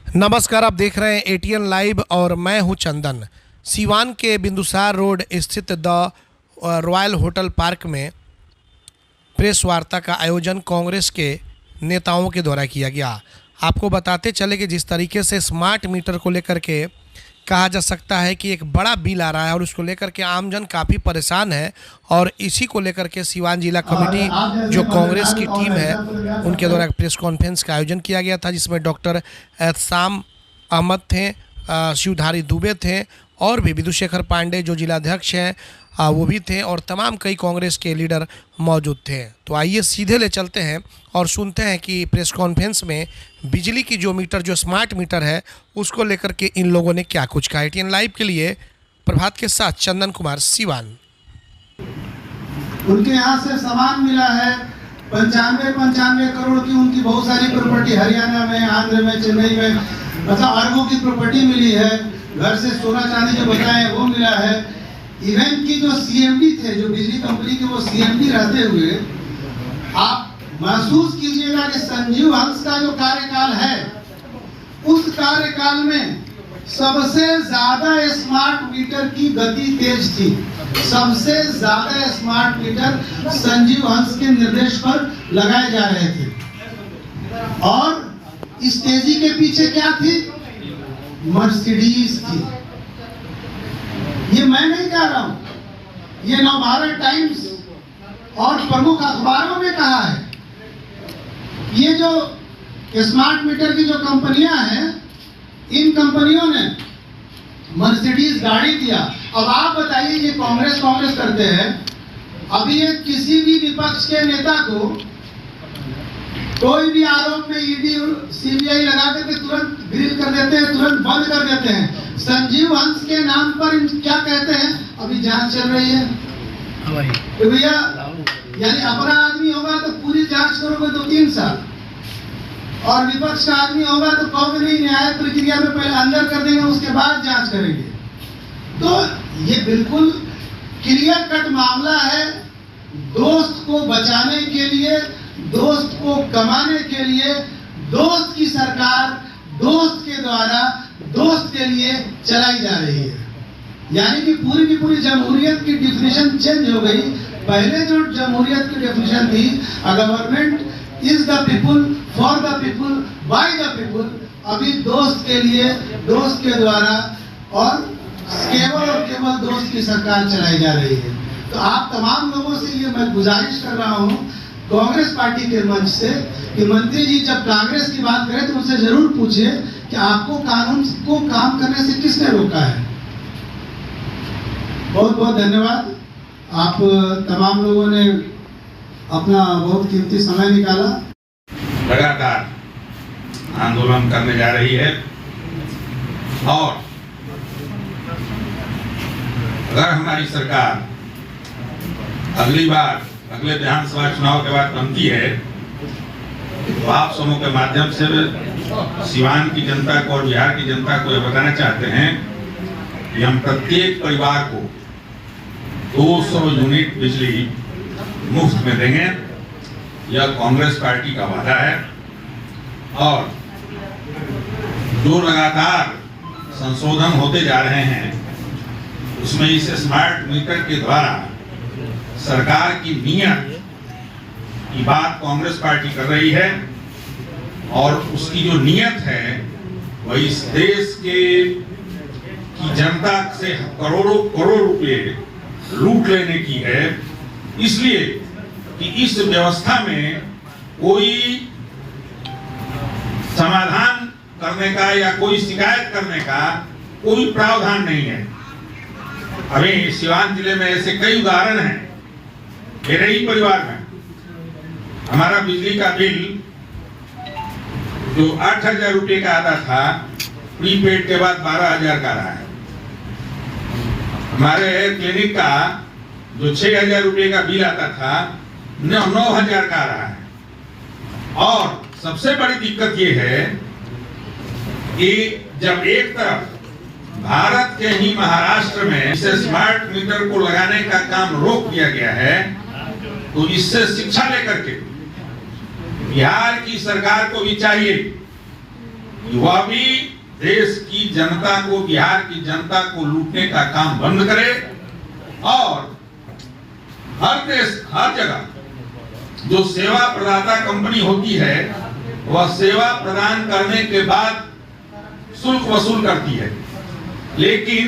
नमस्कार, आप देख रहे हैं एटीएन लाइव और मैं हूं चंदन। सीवान के बिंदुसार रोड स्थित द रॉयल होटल पार्क में प्रेस वार्ता का आयोजन कांग्रेस के नेताओं के द्वारा किया गया। आपको बताते चले कि जिस तरीके से स्मार्ट मीटर को लेकर के कहा जा सकता है कि एक बड़ा बिल आ रहा है और उसको लेकर के आमजन काफ़ी परेशान है, और इसी को लेकर के सीवान जिला कमेटी जो कांग्रेस की टीम है उनके द्वारा प्रेस कॉन्फ्रेंस का आयोजन किया गया था, जिसमें डॉक्टर एहसाम अहमद थे, शिवधारी दुबे थे और भी विदुशेखर पांडे जो जिलाध्यक्ष हैं वो भी थे, और तमाम कई कांग्रेस के लीडर मौजूद थे। तो आइए सीधे ले चलते हैं और सुनते हैं कि प्रेस कॉन्फ्रेंस में बिजली की जो मीटर, जो स्मार्ट मीटर है, उसको लेकर के इन लोगों ने क्या कुछ कहा। एटीएन लाइव के लिए प्रभात के साथ चंदन कुमार, सीवान। उनके यहाँ से सामान मिला है 95 करोड़ की, उनकी बहुत सारी प्रॉपर्टी हरियाणा में, आंध्र में, चेन्नई में, मतलब अरबों की प्रॉपर्टी मिली है। घर से सोना चांदी जो बताए वो मिला है। इवेंट की जो सीएमडी थे, जो बिजली कंपनी के वो सीएमडी रहते हुए आप महसूस कीजिएगा कि संजीव हंस का जो कार्यकाल है, उस कार्यकाल में सबसे ज्यादा स्मार्ट मीटर की गति तेज थी। सबसे ज्यादा स्मार्ट मीटर संजीव हंस के निर्देश पर लगाए जा रहे थे। और इस तेजी के पीछे क्या थी? मर्सिडीज थी। ये मैं नहीं कह रहा हूं, ये नवभारत टाइम्स और प्रमुख अखबारों में कहा है। ये जो स्मार्ट मीटर की जो कंपनियां हैं, इन कंपनियों ने मर्सिडीज गाड़ी दिया। अब आप बताइए, ये कांग्रेस करते हैं। अभी ये किसी भी विपक्ष के नेता को कोई भी आरोप में ईडी सीबीआई लगा करके तुरंत ग्रिल कर देते हैं, तुरंत बंद कर देते हैं। संजीव हंस के नाम पर क्या कहते हैं? अभी जांच चल रही है। तो भैया, यानी अपना आदमी होगा तो पूरी जांच करोगे 2-3 साल, और विपक्ष का आदमी होगा तो कहोगे नहीं, न्याय प्रक्रिया में पहले अंदर कर देंगे, उसके बाद जांच करेंगे। तो ये बिल्कुल क्लियर कट मामला है। दोस्त को बचाने के लिए, दोस्त को कमाने के लिए, दोस्त की सरकार दोस्त के द्वारा दोस्त के लिए चलाई जा रही है। यानी कि पूरी की पूरी जमहूरियत की डिफिनेशन चेंज हो गई। पहले जो जमहूरियत की डिफिनेशन थी, government is the people, for the people, by the people, अभी दोस्त के लिए, दोस्त के द्वारा और केवल दोस्त की सरकार चलाई जा रही है। तो आप तमाम लोगों से ये मैं गुजारिश कर रहा हूँ कांग्रेस पार्टी के मंच से कि मंत्री जी जब कांग्रेस की बात करें तो उनसे जरूर पूछिए कि आपको कानून को काम करने से किसने रोका है। बहुत बहुत धन्यवाद। आप तमाम लोगों ने अपना बहुत कीमती समय निकाला। लगातार आंदोलन करने जा रही है, और अगर हमारी सरकार अगली बार, अगले विधानसभा चुनाव के बाद बनती है, तो आप समूह के माध्यम से सीवान की जनता को और बिहार की जनता को यह बताना चाहते हैं कि हम प्रत्येक परिवार को 200 यूनिट बिजली मुफ्त में देंगे। यह कांग्रेस पार्टी का वादा है, और जो लगातार संशोधन होते जा रहे हैं उसमें इस स्मार्ट मीटर के द्वारा सरकार की नीयत की बात कांग्रेस पार्टी कर रही है, और उसकी जो नीयत है वह इस देश की जनता से करोड़ों रुपए लूट लेने की है। इसलिए कि इस व्यवस्था में कोई समाधान करने का या कोई शिकायत करने का कोई प्रावधान नहीं है। अभी सीवान जिले में ऐसे कई उदाहरण हैं। मेरे ही परिवार में हमारा बिजली का बिल जो 8,000 रुपये का आता था, प्रीपेड के बाद 12,000 का रहा है। हमारे क्लिनिक का जो 6,000 रुपये का बिल आता था, 9,000 का रहा है। और सबसे बड़ी दिक्कत ये है कि जब एक तरफ भारत के ही महाराष्ट्र में इसे स्मार्ट मीटर को लगाने का काम रोक दिया गया है, तो इससे शिक्षा लेकर के बिहार की सरकार को भी चाहिए वह भी देश की जनता को, बिहार की जनता को लूटने का काम बंद करे और हर देश, हर जगह जो सेवा प्रदाता कंपनी होती है वह सेवा प्रदान करने के बाद शुल्क वसूल करती है, लेकिन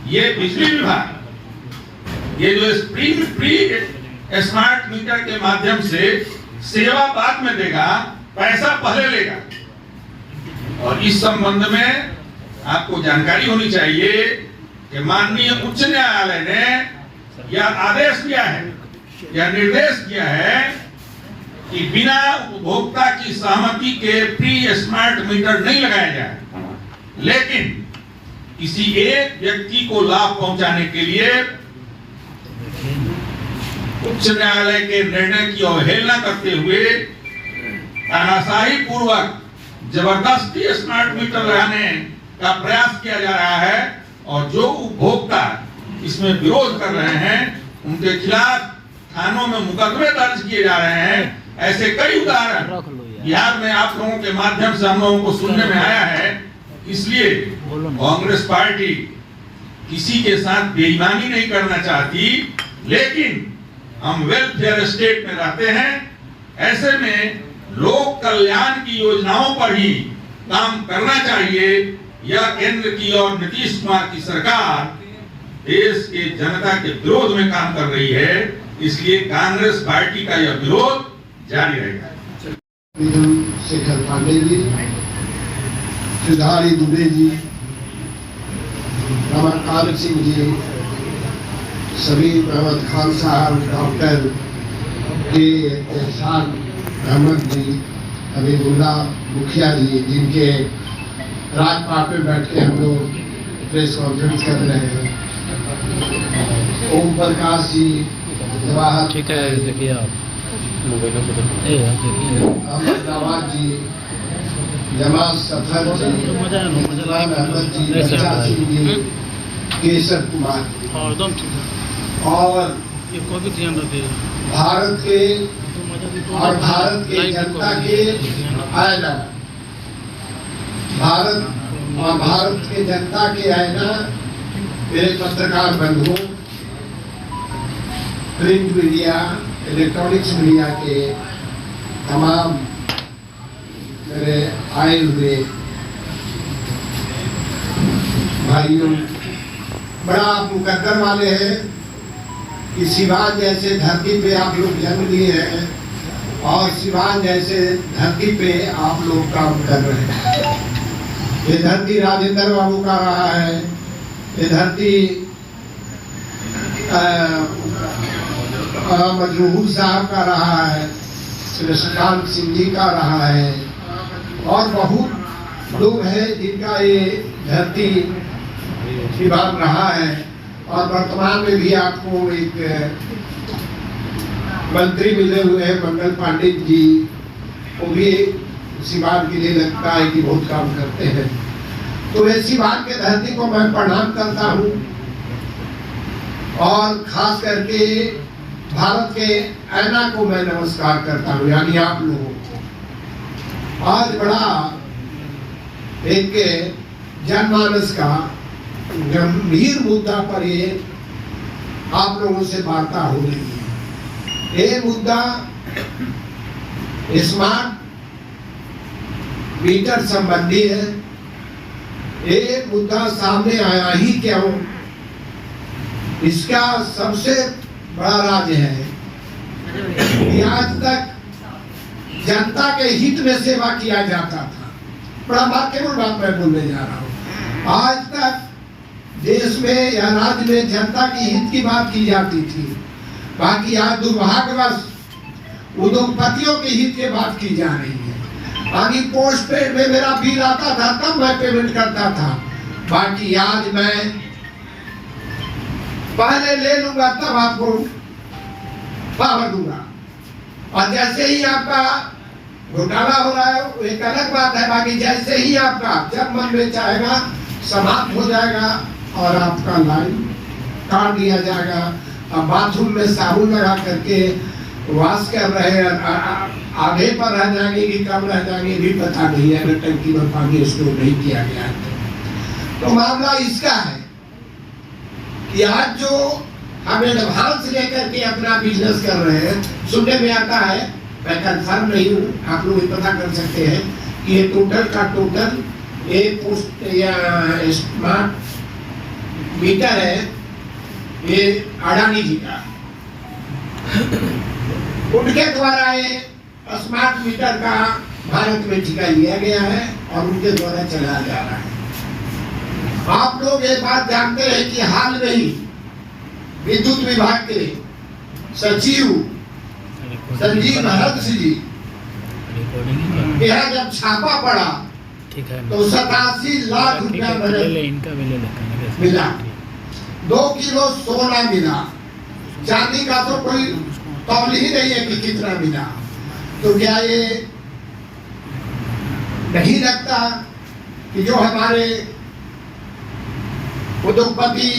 ये बिजली विभाग ये जो प्री स्मार्ट मीटर के माध्यम से सेवा बाद में देगा, पैसा पहले लेगा। और इस संबंध में आपको जानकारी होनी चाहिए कि माननीय उच्च न्यायालय ने यह आदेश दिया है, यह निर्देश दिया है कि बिना उपभोक्ता की सहमति के प्री स्मार्ट मीटर नहीं लगाया जाए, लेकिन किसी एक व्यक्ति को लाभ पहुंचाने के लिए उच्च न्यायालय के निर्णय की अवहेलना करते हुए तानाशाही पूर्वक जबरदस्ती स्मार्ट मीटर लगाने का प्रयास किया जा रहा है। और जो उपभोक्ता इसमें विरोध कर रहे हैं उनके खिलाफ थानों में मुकदमे दर्ज किए जा रहे हैं। ऐसे कई उदाहरण बिहार में आप लोगों के माध्यम से हम लोगों को सुनने में आया है। इसलिए कांग्रेस पार्टी किसी के साथ बेईमानी नहीं करना चाहती, लेकिन हम वेलफेयर स्टेट में रहते हैं। ऐसे में लोक कल्याण की योजनाओं पर ही काम करना चाहिए। यह केंद्र की और नीतीश कुमार की सरकार देश के जनता के विरोध में काम कर रही है, इसलिए कांग्रेस पार्टी का यह विरोध जारी रहेगा। शेखर पांडे जी, सिद्धारी दुबे जी, रमाकांत सिंह जी, सभी अहमद खान साहब, डॉक्टर के एहसान अहमद जी, हबीबुल्ला मुखिया जी, जिनके राजपाट में बैठ के हम लोग प्रेस कॉन्फ्रेंस कर रहे हैं, ओम प्रकाश जी, जवाहर, ठीक है, देखिए आप अहमदाबाद जी, जमाल सफर जी, गुलाम अहमद जी, बच्चा सिंह जी, केशव कुमार और भारत के जनता के आईना, भारत के जनता के आईना मेरे पत्रकार बंधुओं, प्रिंट मीडिया, इलेक्ट्रॉनिक्स मीडिया के तमाम मेरे आए हुए भाइयों, बड़ा आप मुकद्दर वाले हैं कि सिवान जैसे धरती पे आप लोग जन्म लिए हैं और सिवान जैसे धरती पे आप लोग काम कर रहे हैं। ये धरती राजेंद्र बाबू का रहा है, ये धरती मजरूर साहब का रहा है, कृष्णकांत सिंह जी का रहा है और बहुत लोग हैं जिनका ये धरती विभाग रहा है। और वर्तमान में भी आपको एक मंत्री मिले हुए हैं मंगल पांडित जी, वो भी सिवान के लिए लगता है कि बहुत काम करते हैं। तो ये सिवान के धरती को मैं प्रणाम करता हूँ और खास करके भारत के आईना को मैं नमस्कार करता हूँ, यानी आप लोगों को। आज बड़ा एक जनमानस का गंभीर मुद्दा पर ये आप लोगों से वार्ता हो रही है। ये मुद्दा स्मार्ट मीटर संबंधी है। ये मुद्दा सामने आया ही क्यों, इसका सबसे बड़ा राज है कि आज तक जनता के हित में सेवा किया जाता था। बड़ा केवल बात मैं बोलने जा रहा हूँ। आज तक देश में या राज्य में जनता की हित की बात की जाती थी, बाकी आज दुर्भाग्यवश उद्योगपतियों के हित की बात की जा रही है। बाकी पोस्ट पेड में मेरा बिल आता था तब मैं पेमेंट करता था, बाकी आज मैं पहले ले लूंगा तब आपको पावर दूंगा। और जैसे ही आपका घोटाला हो रहा है एक अलग बात है, बाकी जैसे ही आपका जब मन में चाहेगा समाप्त हो जाएगा और आपका लाइन काट दिया जाएगा। अब बाथरूम में साबुन लगा करके वाश कर रहे हैं, आधे पर रह जाएंगे कि कम रह जाएंगे भी पता नहीं है, अगर टंकी में पानी स्टोर नहीं किया गया तो मामला इसका है कि आज जो हम एडवांस लेकर के अपना बिजनेस कर रहे हैं, सुनने में आता है, मैं कंफर्म नहीं हूँ, आप लोग पता कर सकते हैं कि ये टोटल का टोटल एक पोस्ट या स्मार्ट मीटर है, ये अडानी जी का, उनके द्वारा ये स्मार्ट मीटर का भारत में ठेका लिया गया है और उनके द्वारा चलाया जा रहा है। आप लोग ये बात जानते हैं कि हाल में ही विद्युत विभाग के सचिव संजीव भरत सिंह जी यहाँ जब छापा पड़ा तो 87 लाख रुपया मिला, 2 किलो सोना मिला, चांदी का तो कोई तौल ही नहीं है कि कितना मिला। तो क्या ये नहीं लगता कि जो हमारे उद्योगपति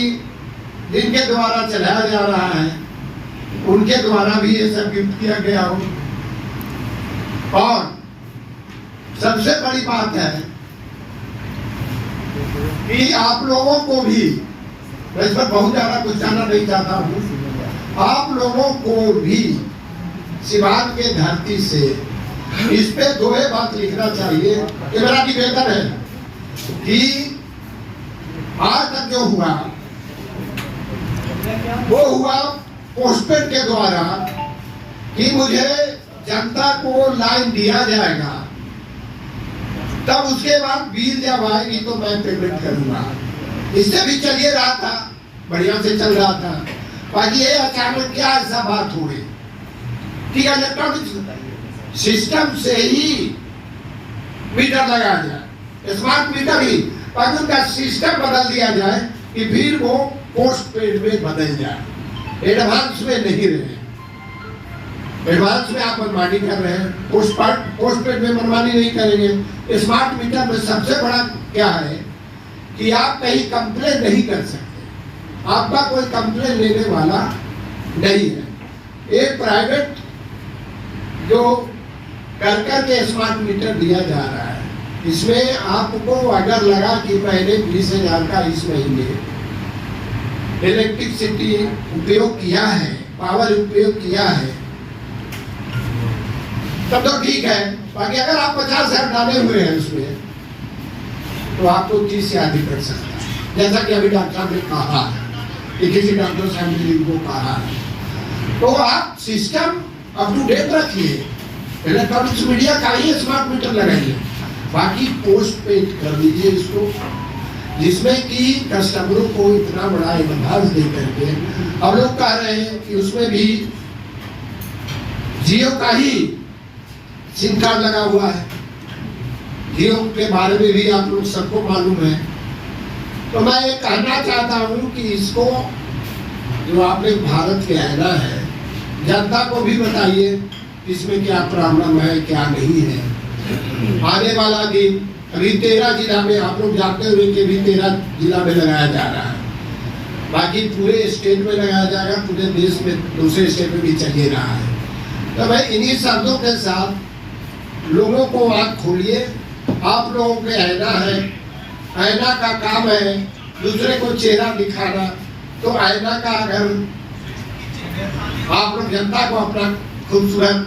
जिनके द्वारा चलाया जा रहा है उनके द्वारा भी ये सब गिफ्ट किया गया हो? और सबसे बड़ी बात है कि आप लोगों को भी, मैं इस पर बहुत ज्यादा कुछ जानना नहीं चाहता हूँ, आप लोगों को भी सिवान के धरती से इस पे दो बात लिखना चाहिए। ये मेरा निवेदन है कि आज तक जो हुआ वो हुआ पोस्टपेड के द्वारा कि मुझे जनता को लाइन दिया जाएगा, तब उसके बाद बिल जब आएगी तो मैं पेमेंट करूंगा। इससे भी चलिए रहा था, बढ़िया से चल रहा था, बाकी ये अचानक क्या ऐसा बात हो गई? ठीक है, इलेक्ट्रॉनिक सिस्टम से ही मीटर लगाया जाए, स्मार्ट मीटर ही, बाकी उनका सिस्टम बदल दिया जाए कि फिर वो पोस्ट पेड में बदल जाए, एडवांस में नहीं रहे। एडवांस में आप मनमानी कर रहे हैं, पोस्ट पेड में मनमानी नहीं करेंगे। स्मार्ट मीटर में सबसे बड़ा क्या है कि आप कहीं कंप्लेन नहीं कर सकते, आपका कोई कंप्लेन लेने वाला नहीं है। एक प्राइवेट जो कर के स्मार्ट मीटर दिया जा रहा है, इसमें आपको अगर लगा कि मैंने 20,000 का इस महीने इलेक्ट्रिसिटी उपयोग किया है, पावर उपयोग किया है, तब तो ठीक है। बाकी अगर आप 50,000 डाले हुए हैं उसमें तो आपको 30 से अधिक कर सकता है, जैसा कि अभी डॉक्टर साहब ने कहा कि किसी डॉक्टर साहब ने को कहा। तो आप सिस्टम अप टू डेट रखिए, इलेक्ट्रॉनिक्स मीडिया का ही स्मार्ट मीटर लगाइए, बाकी पोस्ट पेड कर दीजिए इसको, जिसमें कि कस्टमरों को इतना बड़ा एडवांस दे करके। अब लोग कह रहे हैं कि उसमें भी जियो का ही सिम कार्ड लगा हुआ है, जियो के बारे में भी आप लोग सबको मालूम है। तो मैं ये कहना चाहता हूँ कि इसको जो आपने भारत के आईना है, जनता को भी बताइए इसमें क्या प्रॉब्लम है, क्या नहीं है। आने वाला दिन अभी 13 जिला में, आप लोग जानते हुए कि अभी 13 जिला में लगाया जा रहा है, बाकी पूरे स्टेट में लगाया जाएगा, पूरे देश में दूसरे स्टेट में भी चल ही रहा है। तो भाई इन्हीं शब्दों के साथ लोगों को आँख खोलिए। आप लोगों के आईना है, आईना का काम है दूसरे को चेहरा दिखाना, तो आईना का अगर आप लोग जनता को अपना खूबसूरत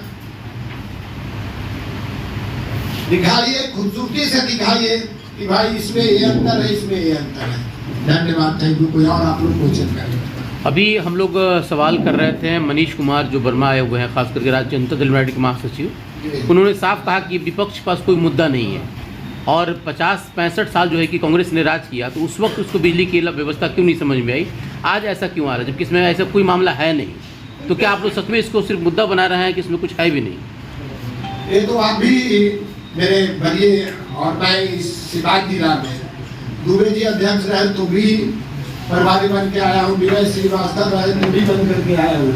दिखाइए, खूबसूरती से दिखाइए कि भाई इसमें ये अंतर है, इसमें ये अंतर है। धन्यवाद, थैंक यू। कोई और आप लोग क्वेश्चन करें? अभी हम लोग सवाल कर रहे थे, मनीष कुमार जो वर्मा आए हुए हैं, खास करके राज्य जनता दल यूनाइटेड के महासचिव, उन्होंने साफ कहा कि विपक्ष के पास कोई मुद्दा नहीं है और 50-65 साल जो है कि कांग्रेस ने राज किया, तो उस वक्त उसको बिजली की व्यवस्था क्यों नहीं समझ में आई, आज ऐसा क्यों आ रहा है जबकि इसमें ऐसा कोई मामला है नहीं। तो क्या आप लोग सच में इसको सिर्फ मुद्दा बना रहे हैं कि इसमें कुछ है भी नहीं? ये तो आप भी मेरे बड़े, और मैं इस सिपाही जिला में दुबे जी अध्यक्ष रहे तो भी प्रभारी बन के आया हूँ, विनय श्रीवास्तव रहे तो भी बन करके आया हूँ,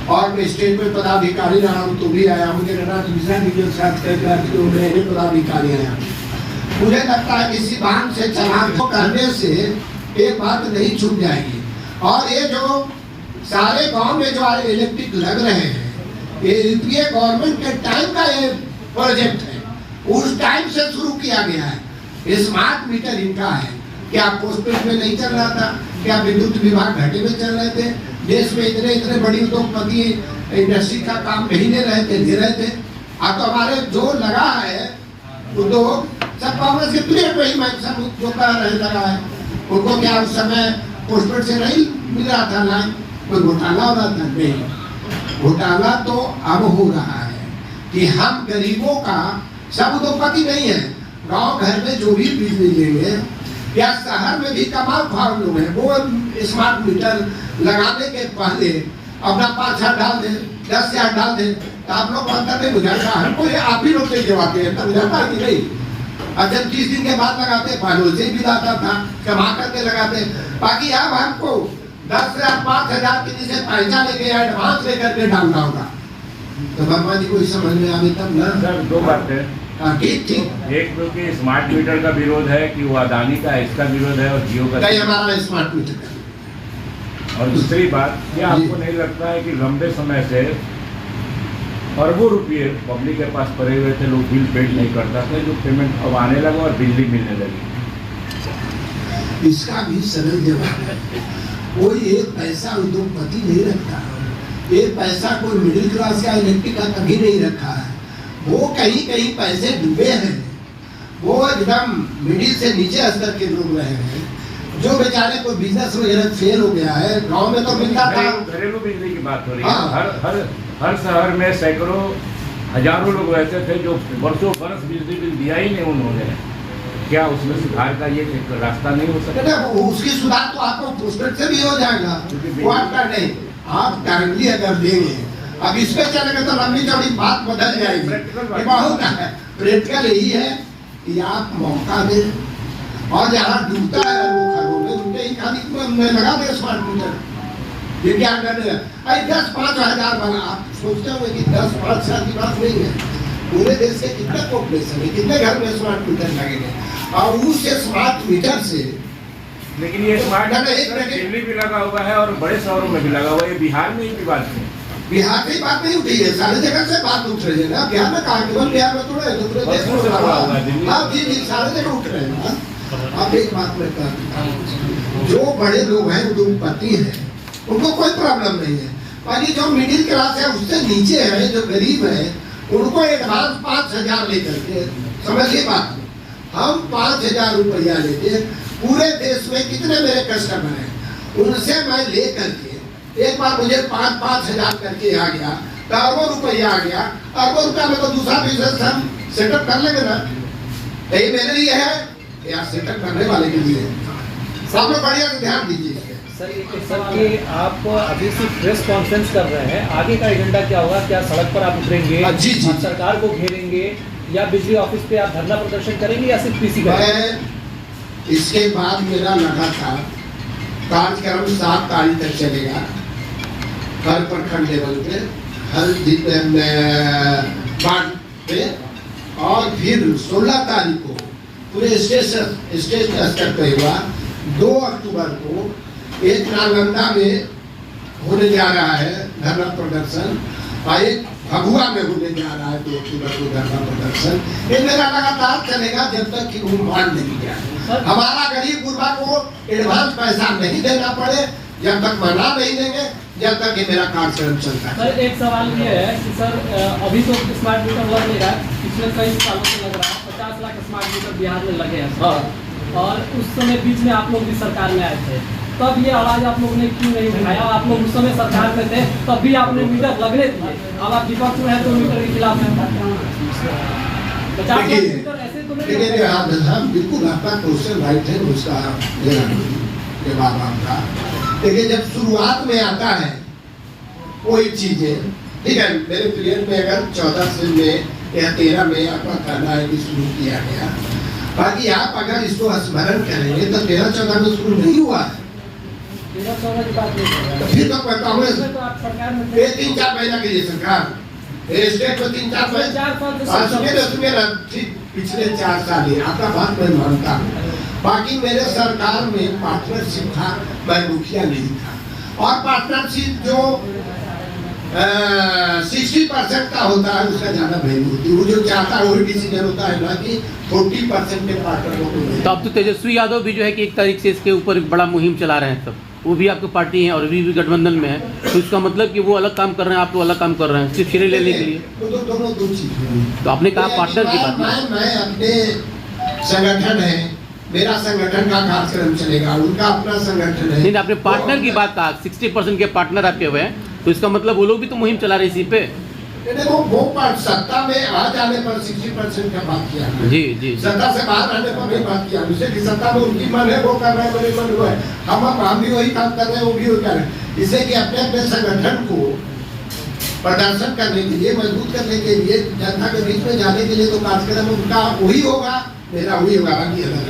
और मैं स्टेट में पदाधिकारी रहा हूँ तो भी आया हूँ, पदाधिकारी आया। मुझे लगता है कि सिवान से चलान को करने से एक बात नहीं छूट जाएगी। और ये जो सारे गांव में जो इलेक्ट्रिक लग रहे हैं, ये यूपीए गवर्नमेंट के टाइम का ये प्रोजेक्ट है, उस टाइम से शुरू किया गया है। स्मार्ट मीटर इनका है। क्या पोस्टपेड में नहीं चल रहा था? क्या विद्युत विभाग घाटे में चल रहे थे? देश में इतने इतने बड़ी उद्योगपति इंडस्ट्री का काम नहीं दे रहे थे। अब तो हमारे जो लगा है उद्योग सब कांग्रेस के पीरियड में ही मैक्सिमम जो कर रहे लगा है। उनको क्या उस समय पोस्टपेड से नहीं मिल रहा था लाइन? कोई घोटाला हो रहा था? नहीं, घोटाला तो अब हो रहा है कि हम गरीबों का, सब उद्योगपति नहीं है, गांव घर में जो भी बिजली लेंगे या शहर में भी तमाम फार्म लोग हैं, वो स्मार्ट मीटर लगाने के पहले अपना 5,000 डाल दे, 10,000 डाल दे, तो आप लोग अंतर नहीं बुझाता। हमको ये आप ही लोग से जवाब है, तब बुझाता है कि नहीं? अच्छा 30 दिन के बाद लगाते, पहले से भी आता था, कमा करके लगाते। बाकी अब हमको 10 से 5,000 किसी से पैसा लेके या एडवांस लेकर के डालना होगा। तो भगवान जी को समझ में आवे तब ना। सर दो बातें, ठीक। एक तो कि स्मार्ट मीटर का विरोध है कि वो अदानी का इसका विरोध है और जियो का, कहीं हमारा स्मार्ट मीटर का। और दूसरी बात, क्या आपको नहीं लगता है कि लंबे समय से अरबों रुपये पब्लिक के पास पड़े हुए थे, लोग बिल पेड नहीं करता था, जो पेमेंट अब आने लगा और बिजली मिलने लगी? इसका भी सरल जवाब है, कोई एक पैसा उद्योगपति नहीं रखता, एक पैसा कोई मिडिल क्लास का इलेक्ट्रिक का कभी नहीं रखा है। वो कहीं कहीं पैसे डूबे हैं, वो एकदम मिडिल से नीचे स्तर के लोग रहे हैं, जो बेचारे कोई बिजनेस वगैरह फेल हो गया है। गांव में तो मिलता था, घरेलू बिजली की बात हो रही है। हर शहर में सैकड़ों हजारों लोग रहते थे जो वर्षों बरस बिजली बिल दिया ही नहीं उन्होंने। क्या उसमें सुधार का ये रास्ता नहीं हो सकता? उसकी सुधार तो आपको पोस्टपेड से भी हो जाएगा, वो आपका नहीं। आप टाइमली अगर देंगे, अब इस पे चलेगा तो लंबी चौड़ी बात बदल जाएगी। ये बहुत है, प्रैक्टिकल यही है कि आप मौका दें और जहाँ डूबता है वो घरों में डूबे ही खाली में लगा दे स्मार्ट मीटर। ये क्या करने 10-5 हजार बना, आप सोचते होंगे कि 10-5 हजार की बात नहीं है। पूरे देश के कितने पॉपुलेशन है, कितने घर में स्मार्ट मीटर लगेंगे, और उस स्मार्ट मीटर से। लेकिन ये स्मार्ट मीटर दिल्ली भी लगा हुआ है और बड़े शहरों में भी लगा हुआ है, ये बिहार में ही की बात है। बिहार की बात नहीं उठी है, सारे जगह से बात उठ रही है ना। बिहार में कहा केवल बिहार में थोड़ा है, दूसरे देश में हाँ जी सारे जगह उठ रहे हैं। अब एक बात मैं कहता हूँ, जो बड़े लोग हैं उद्योगपति हैं, उनको कोई प्रॉब्लम नहीं है। बाकी जो मिडिल क्लास है उससे नीचे है, जो गरीब है, उनको एडवांस 5,000 लेकर के, समझिए बात, हम 5,000 रुपया लेके पूरे देश में कितने मेरे कस्टमर हैं, उनसे मैं ले करके एक बार मुझे 5-5 हजार करके आ गया, तो अरबों रुपया आ गया। अरबों रुपया में तो दूसरा बिजनेस हम सेटअप कर लेंगे ना। यही मेरे लिए है या सेटअप करने वाले के लिए? सब लोग बढ़िया से ध्यान दीजिए। सर कि आप अभी सिर्फ प्रेस कॉन्फ्रेंस कर रहे हैं, आगे का एजेंडा क्या होगा? क्या सड़क पर आप उतरेंगे, जी। आप सरकार को घेरेंगे, या बिजली ऑफिस पे आप धरना प्रदर्शन करेंगे, या सिर्फ पीसी करेंगे? इसके बाद मेरा लगातार कार्यक्रम 7 तारीख तक चलेगा, हर प्रखंड लेवल पे, हर वार्ड पे, और फिर 16 तारीख को पूरे स्टेट स्तर पे हुआ। 2 अक्टूबर को एक नालंदा में होने जा रहा है धरना प्रदर्शन, और एक भभुआ में होने जा रहा है 2 अक्टूबर को धरना प्रदर्शन। ये मेरा लगातार चलेगा जब तक कि वो मान नहीं गया। हमारा गरीब गुरबा को एडवांस पैसा नहीं देना पड़े, जब तक मना नहीं देंगे, जब तक ये मेरा कार्यक्रम चलता है। सर एक सवाल ये है कि सर अभी तो स्मार्ट मीटर लग नहीं रहा है, पिछले कई सालों से लग रहा है, 50 लाख स्मार्ट मीटर बिहार में लगे हैं। और उस समय बीच में आप लोग भी सरकार में आए थे, तब ये आवाज आप लोगों ने क्यों नहीं उठाया? आप लोग उस समय सरकार में थे, तब भी आपने मीटर लगने दिए। अब आप विपक्ष में है तो मीटर के खिलाफ है। 50 लाख मीटर ऐसे तो नहीं। देखिए बिल्कुल आपका क्वेश्चन राइट है, उसका जवाब आपका। देखिए जब शुरुआत में आता है कोई चीजें, ठीक है, मेरे पीरियड में अगर 14 से में या 13 में आपका कहना है कि शुरू किया गया, बाकी आप अगर इसको स्मरण करेंगे तो 13-14 में शुरू नहीं हुआ है। 13-14 की बात नहीं कर रहा। तो फिर तो कांग्रेस तो आप सरकार में 3-4 महीना के लिए सरकार स्टेट में 3-4 महीने पिछले 4 साल ही आपका बात मैं मानता हूँ। बाकी मेरे सरकार में पार्टनरशिप था, मैं मुखिया नहीं था, और पार्टनरशिप जो 60% का होता है उसका ज्यादा वैल्यू होती है। वो जो चाहता है वही डिसीजन होता है ना कि 40% के पार्टनरों को तो अब तो तेजस्वी यादव भी जो है कि एक तारीख से इसके ऊपर एक बड़ा मुहिम चला रहे हैं सब, वो भी आपकी पार्टी है और अभी भी गठबंधन में है, तो इसका मतलब कि वो अलग काम कर रहे हैं, आप लोग अलग काम कर रहे हैं सिर्फ श्रेय लेने के लिए। तो दोनों दो चीज है। तो आपने कहा पार्टनर की बात, मैं अपने संगठन है, मेरा संगठन का कार्यक्रम चलेगा, उनका अपना संगठन है। नहीं आपने पार्टनर की बात कहा, 60% के पार्टनर आपके हुए हैं, तो इसका मतलब वो लोग भी तो मुहिम चला रहे इसी पे। देखो वो सत्ता में आ जाने पर 60% का बात किया, जी सत्ता से बाहर आने पर भी बात किया। उसे की सत्ता में उनकी मन है वो कर रहे हैं, मेरे मन वो है, हम भी वही काम कर रहे हैं, वो भी वही कर रहे हैं। इसे कि अपने अपने संगठन को प्रदर्शन करने के लिए, मजबूत करने के लिए, जनता के बीच में जाने के लिए तो कार्यक्रम उनका वही होगा, मेरा वही होगा, बाकी अलग।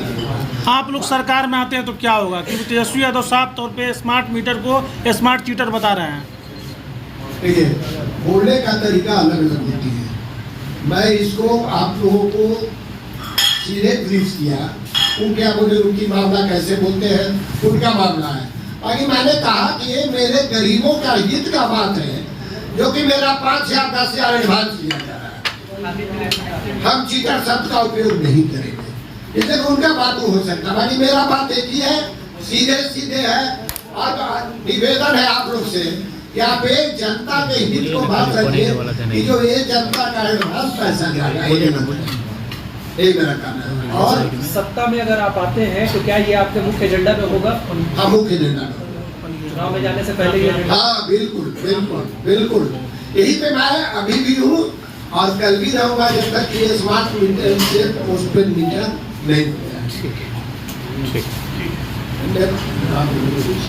आप लोग सरकार में आते हैं तो क्या होगा? क्योंकि तेजस्वी यादव साफ तौर पे स्मार्ट मीटर को स्मार्ट चीटर बता रहे हैं। देखिए बोलने का तरीका अलग अलग होती है। मैं इसको आप लोगों को सीधे ब्रीफ किया, उनके मुझे उनकी मामला कैसे बोलते हैं उनका मामला है। बाकी मैंने कहा कि ये मेरे गरीबों का हित का बात है, जो कि मेरा 5,000 10,000 एडवांस किया जा रहा है। हम चीटर शब्द का उपयोग नहीं करेंगे, इससे उनका बात हो सकता है। बाकी मेरा बात एक ही है, सीधे सीधे है, और निवेदन है आप लोग से कि आप एक जनता के हित को बात रखिए कि जो ये जनता का एडवांस पैसा जा रहा है, ये मेरा काम है। और सत्ता में अगर आप आते हैं तो क्या ये आपके मुख्य एजेंडा में होगा? हाँ, मुख्य एजेंडा चुनाव में जाने से पहले ये एजेंडा? हाँ बिल्कुल बिल्कुल बिल्कुल, यही पे मैं अभी भी हूँ और कल भी रहूंगा जब तक ये स्मार्ट मीटर से पोस्टपेड मीटर नहीं हो जाए।